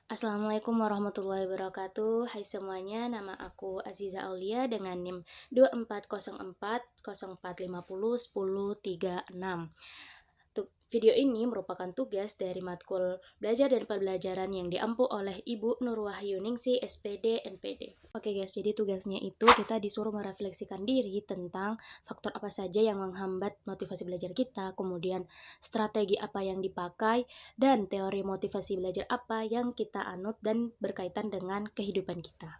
Assalamualaikum warahmatullahi wabarakatuh. Hai semuanya, nama aku Aziza Aulia dengan NIM 240404501036. Video ini merupakan tugas dari matkul belajar dan pembelajaran yang diampu oleh Ibu Nurwahyuningsi SPD MPD. Oke guys, jadi tugasnya itu kita disuruh merefleksikan diri tentang faktor apa saja yang menghambat motivasi belajar kita, kemudian strategi apa yang dipakai, dan teori motivasi belajar apa yang kita anut dan berkaitan dengan kehidupan kita.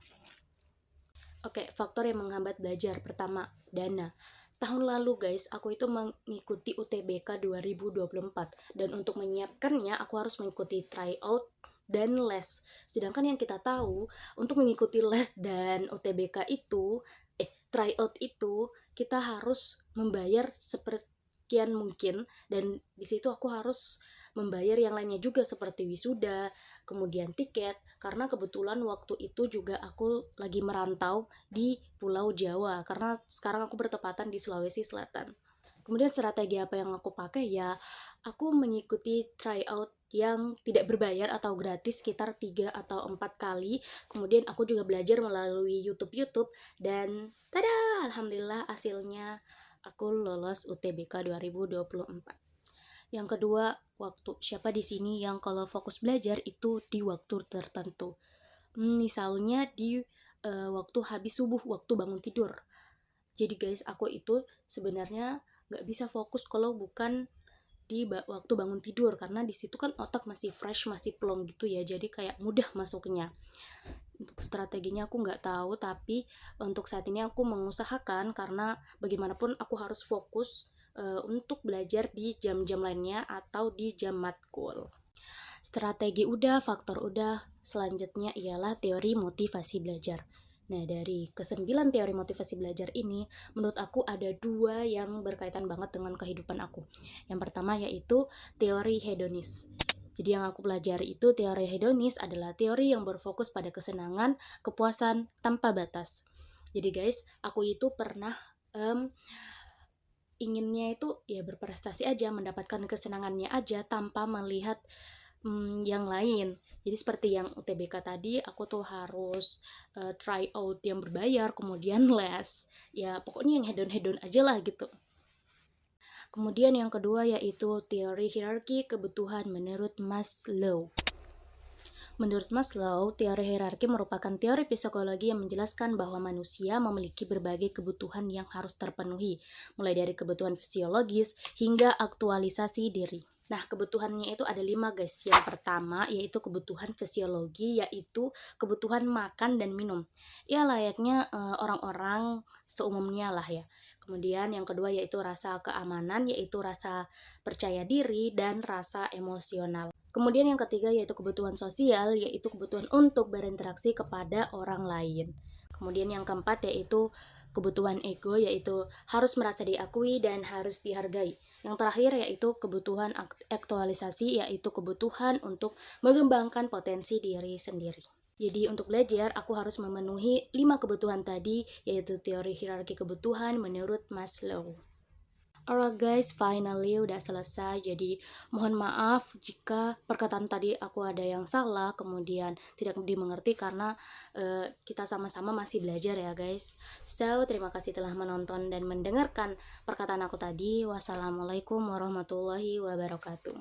Oke, faktor yang menghambat belajar. Pertama, dana. Tahun lalu guys, aku itu mengikuti UTBK 2024 dan untuk menyiapkannya aku harus mengikuti tryout dan les. Sedangkan yang kita tahu, untuk mengikuti les dan UTBK itu, tryout itu kita harus membayar seperkian mungkin, dan di situ aku harus membayar yang lainnya juga seperti wisuda, kemudian tiket, karena kebetulan waktu itu juga aku lagi merantau di Pulau Jawa karena sekarang aku bertepatan di Sulawesi Selatan. Kemudian strategi apa yang aku pakai ya, aku mengikuti tryout yang tidak berbayar atau gratis sekitar 3 atau 4 kali. Kemudian aku juga belajar melalui YouTube dan tada, alhamdulillah hasilnya aku lolos UTBK 2024. Yang kedua, waktu. Siapa di sini yang kalau fokus belajar itu di waktu tertentu? Misalnya di waktu habis subuh, waktu bangun tidur. Jadi guys, aku itu sebenarnya nggak bisa fokus kalau bukan di waktu bangun tidur, karena di situ kan otak masih fresh, masih plong gitu ya, jadi kayak mudah masuknya. Untuk strateginya aku nggak tahu, tapi untuk saat ini aku mengusahakan karena bagaimanapun aku harus fokus untuk belajar di jam-jam lainnya atau di jam matkul. Strategi udah, faktor udah, selanjutnya ialah teori motivasi belajar. Nah, dari ke-9 teori motivasi belajar ini, menurut aku ada 2 yang berkaitan banget dengan kehidupan aku. Yang pertama yaitu teori hedonis. Jadi yang aku pelajari itu teori hedonis adalah teori yang berfokus pada kesenangan, kepuasan tanpa batas. Jadi guys, aku itu pernah inginnya itu ya berprestasi aja, mendapatkan kesenangannya aja tanpa melihat yang lain. Jadi seperti yang UTBK tadi, aku tuh harus try out yang berbayar, kemudian les. Ya pokoknya yang hedon-hedon aja lah gitu. Kemudian yang kedua yaitu teori hierarki kebutuhan menurut Maslow. Menurut Maslow, teori hierarki merupakan teori psikologi yang menjelaskan bahwa manusia memiliki berbagai kebutuhan yang harus terpenuhi, mulai dari kebutuhan fisiologis hingga aktualisasi diri. Nah, kebutuhannya itu ada 5 guys. Yang pertama yaitu kebutuhan fisiologi, yaitu kebutuhan makan dan minum. Ya layaknya orang-orang seumumnya lah ya. Kemudian yang kedua yaitu rasa keamanan, yaitu rasa percaya diri dan rasa emosional. Kemudian yang ketiga yaitu kebutuhan sosial, yaitu kebutuhan untuk berinteraksi kepada orang lain. Kemudian yang keempat yaitu kebutuhan ego, yaitu harus merasa diakui dan harus dihargai. Yang terakhir yaitu kebutuhan aktualisasi, yaitu kebutuhan untuk mengembangkan potensi diri sendiri. Jadi untuk belajar aku harus memenuhi 5 kebutuhan tadi, yaitu teori hierarki kebutuhan menurut Maslow. Alright guys, finally udah selesai. Jadi mohon maaf jika perkataan tadi aku ada yang salah, kemudian tidak dimengerti karena kita sama-sama masih belajar ya guys. So, terima kasih telah menonton dan mendengarkan perkataan aku tadi. Wassalamualaikum warahmatullahi wabarakatuh.